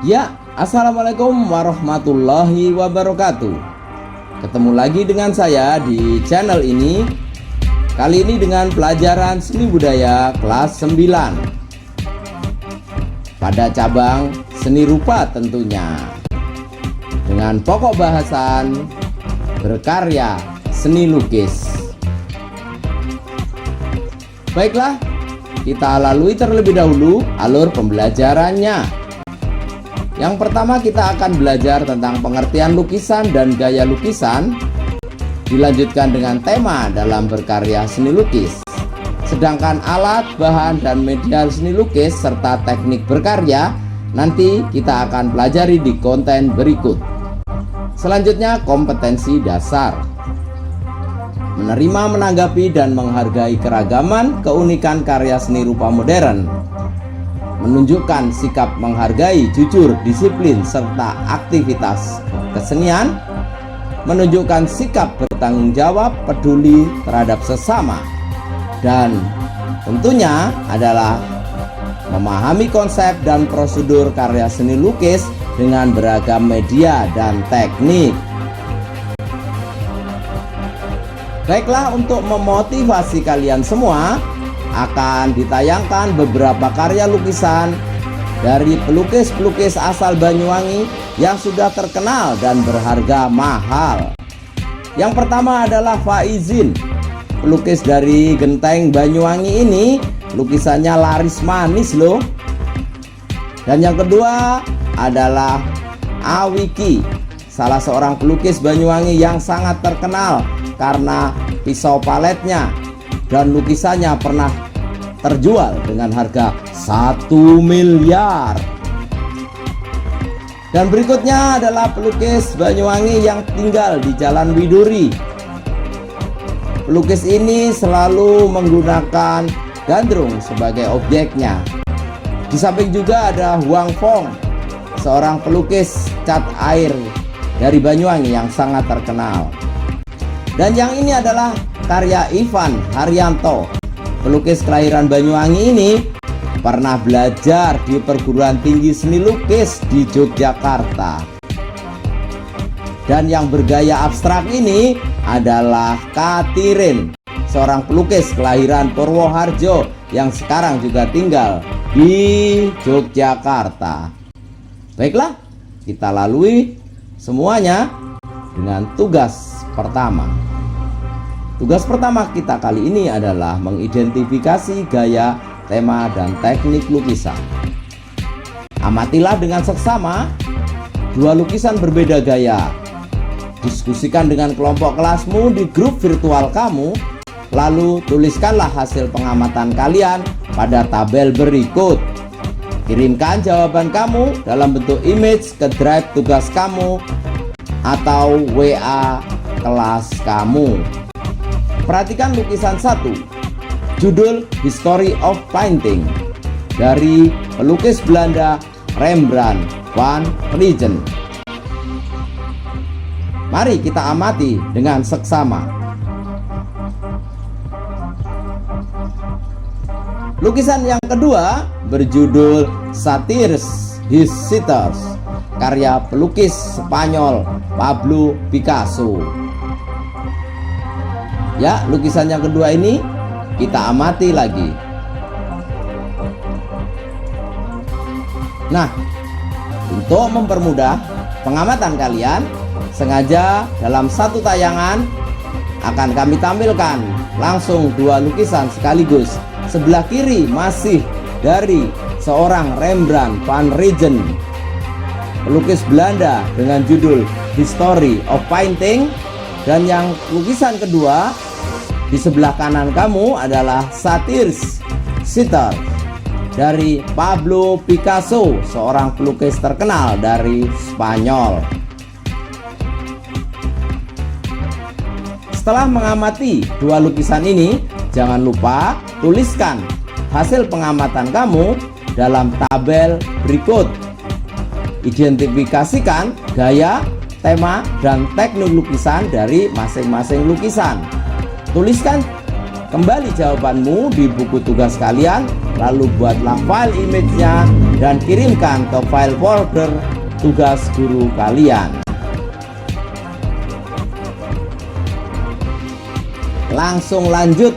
Ya, assalamualaikum warahmatullahi wabarakatuh. Ketemu lagi dengan saya di channel ini. Kali ini dengan pelajaran seni budaya kelas 9 pada cabang seni rupa tentunya, dengan pokok bahasan berkarya seni lukis. Baiklah, kita lalui terlebih dahulu alur pembelajarannya. Yang pertama kita akan belajar tentang pengertian lukisan dan gaya lukisan, dilanjutkan dengan tema dalam berkarya seni lukis. Sedangkan alat, bahan, dan media seni lukis serta teknik berkarya nanti kita akan pelajari di konten berikut. Selanjutnya kompetensi dasar. Menerima, menanggapi, dan menghargai keragaman keunikan karya seni rupa modern. Menunjukkan sikap menghargai, jujur, disiplin, serta aktivitas kesenian. Menunjukkan sikap bertanggung jawab, peduli terhadap sesama. Dan tentunya adalah memahami konsep dan prosedur karya seni lukis dengan beragam media dan teknik. Baiklah, untuk memotivasi kalian semua, akan ditayangkan beberapa karya lukisan dari pelukis-pelukis asal Banyuwangi yang sudah terkenal dan berharga mahal. Yang pertama adalah Faizin, pelukis dari Genteng Banyuwangi. Ini lukisannya laris manis loh. Dan yang kedua adalah Awiki, salah seorang pelukis Banyuwangi yang sangat terkenal karena pisau paletnya, dan lukisannya pernah terjual dengan harga 1 miliar. Dan berikutnya adalah pelukis Banyuwangi yang tinggal di Jalan Widuri. Pelukis ini selalu menggunakan gandrung sebagai objeknya. Di samping juga ada Huang Fong, seorang pelukis cat air dari Banyuwangi yang sangat terkenal. Dan yang ini adalah karya Ivan Haryanto, pelukis kelahiran Banyuwangi. Ini pernah belajar di perguruan tinggi seni lukis di Yogyakarta. Dan yang bergaya abstrak ini adalah Katirin, seorang pelukis kelahiran Purwoharjo yang sekarang juga tinggal di Yogyakarta. Baiklah, kita lalui semuanya dengan tugas pertama. Tugas pertama kita kali ini adalah mengidentifikasi gaya, tema, dan teknik lukisan. Amatilah dengan seksama dua lukisan berbeda gaya. Diskusikan dengan kelompok kelasmu di grup virtual kamu. Lalu tuliskanlah hasil pengamatan kalian pada tabel berikut. Kirimkan jawaban kamu dalam bentuk image ke drive tugas kamu atau WA kelas kamu. Perhatikan lukisan 1, judul History of Painting, dari pelukis Belanda Rembrandt van Rijn. Mari kita amati dengan seksama. Lukisan yang kedua berjudul Satyrs His Sitters, karya pelukis Spanyol Pablo Picasso. Ya, lukisan yang kedua ini kita amati lagi. Nah, untuk mempermudah pengamatan kalian, sengaja dalam satu tayangan akan kami tampilkan langsung dua lukisan sekaligus. Sebelah kiri masih dari seorang Rembrandt van Rijn, pelukis Belanda dengan judul History of Painting. Dan yang lukisan kedua di sebelah kanan kamu adalah Satyrs Sitters dari Pablo Picasso, seorang pelukis terkenal dari Spanyol. Setelah mengamati dua lukisan ini, jangan lupa tuliskan hasil pengamatan kamu dalam tabel berikut. Identifikasikan gaya, tema, dan teknik lukisan dari masing-masing lukisan. Tuliskan kembali jawabanmu di buku tugas kalian lalu buatlah file image-nya dan kirimkan ke file folder tugas guru kalian. Langsung lanjut,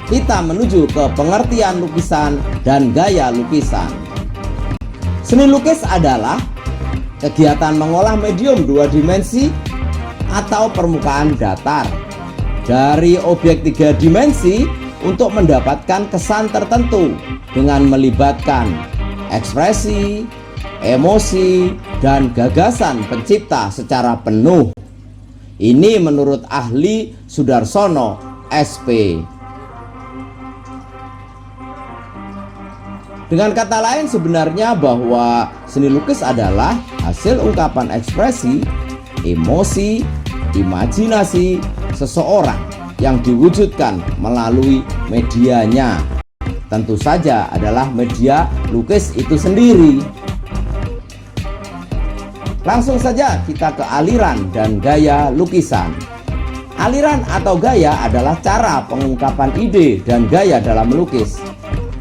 kita menuju ke pengertian lukisan dan gaya lukisan. Seni lukis adalah kegiatan mengolah medium dua dimensi atau permukaan datar dari objek tiga dimensi untuk mendapatkan kesan tertentu dengan melibatkan ekspresi, emosi, dan gagasan pencipta secara penuh. Ini menurut ahli Sudarsono, SP. Dengan kata lain, sebenarnya bahwa seni lukis adalah hasil ungkapan ekspresi, emosi, imajinasi seseorang yang diwujudkan melalui medianya. Tentu saja adalah media lukis itu sendiri. Langsung saja kita ke aliran dan gaya lukisan. Aliran atau gaya adalah cara pengungkapan ide dan gaya dalam melukis.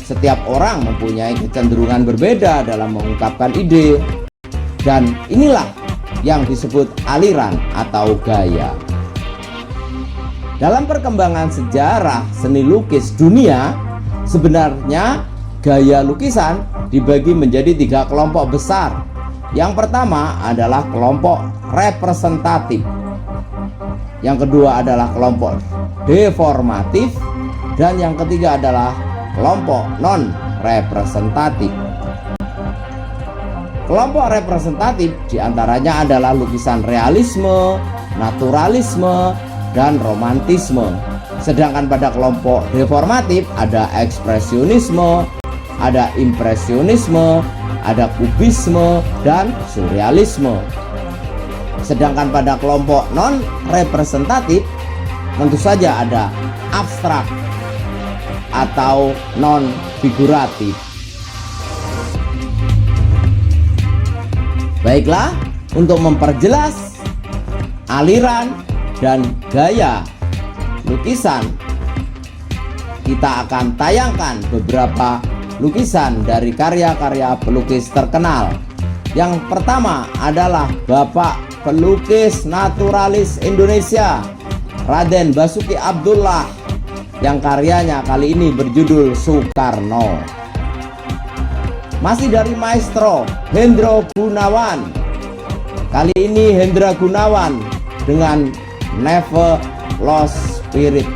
Setiap orang mempunyai kecenderungan berbeda dalam mengungkapkan ide, dan inilah yang disebut aliran atau gaya. Dalam perkembangan sejarah seni lukis dunia, sebenarnya gaya lukisan dibagi menjadi 3 kelompok besar. Yang pertama adalah kelompok representatif, yang kedua adalah kelompok deformatif, dan yang ketiga adalah kelompok non-representatif. Kelompok representatif diantaranya adalah lukisan realisme, naturalisme, dan romantisme. Sedangkan pada kelompok deformatif ada ekspresionisme, ada impresionisme, ada kubisme, dan surrealisme. Sedangkan pada kelompok non-representatif tentu saja ada abstrak atau non-figuratif. Baiklah, untuk memperjelas aliran dan gaya lukisan, kita akan tayangkan beberapa lukisan dari karya-karya pelukis terkenal. Yang pertama adalah Bapak pelukis naturalis Indonesia, Raden Basuki Abdullah, yang karyanya kali ini berjudul Soekarno. Masih dari maestro Hendro Gunawan. Kali ini Hendra Gunawan dengan Never Lost Spirit.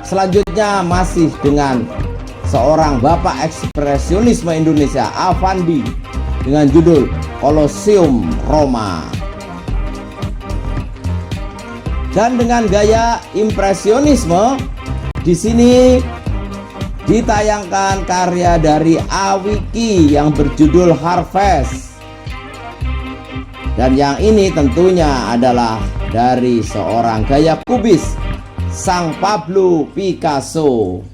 Selanjutnya masih dengan seorang bapak ekspresionisme Indonesia, Avandi, dengan judul Colosseum Roma. Dan dengan gaya impresionisme, di sini ditayangkan karya dari Awiki yang berjudul Harvest. Dan yang ini tentunya adalah dari seorang gaya kubis, Sang Pablo Picasso.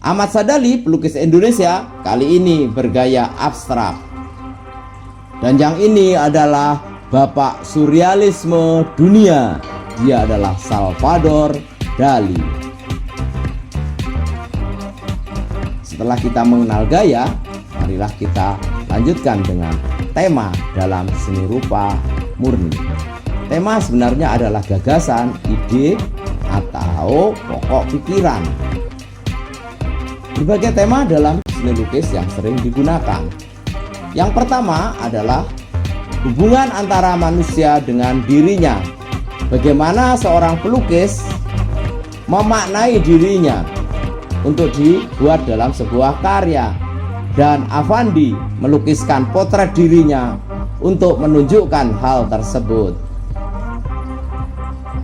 Ahmad Sadali, pelukis Indonesia, kali ini bergaya abstrak. Dan yang ini adalah bapak surrealisme dunia, dia adalah Salvador Dali. Setelah kita mengenal gaya, marilah kita lanjutkan dengan tema dalam seni rupa murni. Tema sebenarnya adalah gagasan, ide, atau pokok pikiran. Berbagai tema dalam seni lukis yang sering digunakan. Yang pertama adalah hubungan antara manusia dengan dirinya. Bagaimana seorang pelukis memaknai dirinya untuk dibuat dalam sebuah karya. Dan Avandi melukiskan potret dirinya untuk menunjukkan hal tersebut.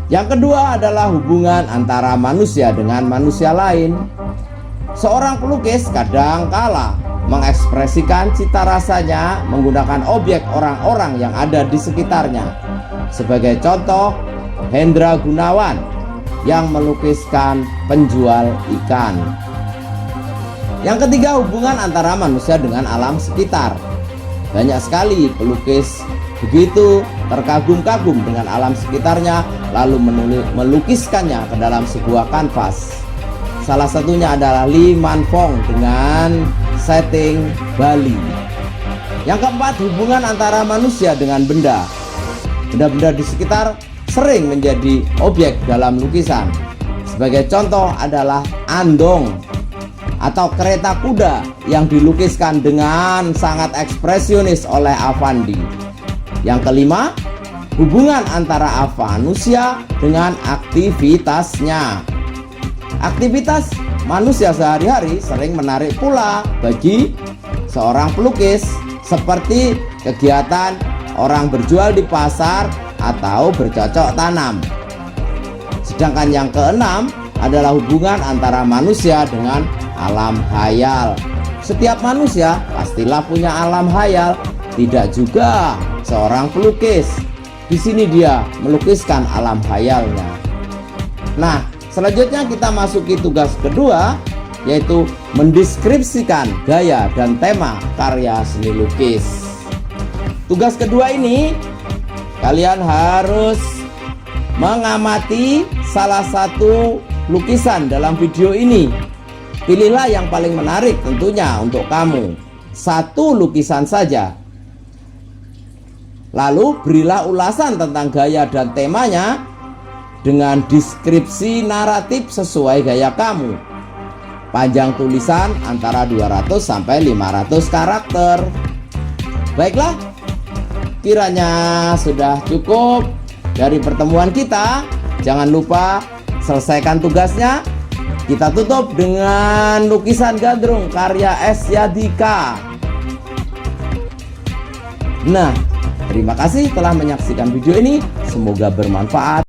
Yang kedua adalah hubungan antara manusia dengan manusia lain. Seorang pelukis kadangkala mengekspresikan cita rasanya menggunakan objek orang-orang yang ada di sekitarnya. Sebagai contoh, Hendra Gunawan yang melukiskan penjual ikan. Yang ketiga, hubungan antara manusia dengan alam sekitar. Banyak sekali pelukis begitu terkagum-kagum dengan alam sekitarnya, lalu melukiskannya ke dalam sebuah kanvas. Salah satunya adalah Lee Man Fong dengan setting Bali. Yang keempat, hubungan antara manusia dengan benda. Benda-benda di sekitar sering menjadi objek dalam lukisan. Sebagai contoh adalah andong atau kereta kuda yang dilukiskan dengan sangat ekspresionis oleh Affandi. Yang kelima, hubungan antara manusia dengan aktivitasnya. Aktivitas manusia sehari-hari sering menarik pula bagi seorang pelukis, seperti kegiatan orang berjual di pasar atau bercocok tanam. Sedangkan yang keenam adalah hubungan antara manusia dengan alam hayal. Setiap manusia pastilah punya alam hayal, tidak juga seorang pelukis. Di sini dia melukiskan alam hayalnya. Nah, selanjutnya kita masuki tugas kedua, yaitu mendeskripsikan gaya dan tema karya seni lukis. Tugas kedua ini kalian harus mengamati salah satu lukisan dalam video ini. Pilihlah yang paling menarik tentunya untuk kamu, satu lukisan saja. Lalu berilah ulasan tentang gaya dan temanya dengan deskripsi naratif sesuai gaya kamu. Panjang tulisan antara 200 sampai 500 karakter. Baiklah, kiranya sudah cukup dari pertemuan kita. Jangan lupa selesaikan tugasnya. Kita tutup dengan lukisan gandrung karya S. Yadika. Nah, terima kasih telah menyaksikan video ini. Semoga bermanfaat.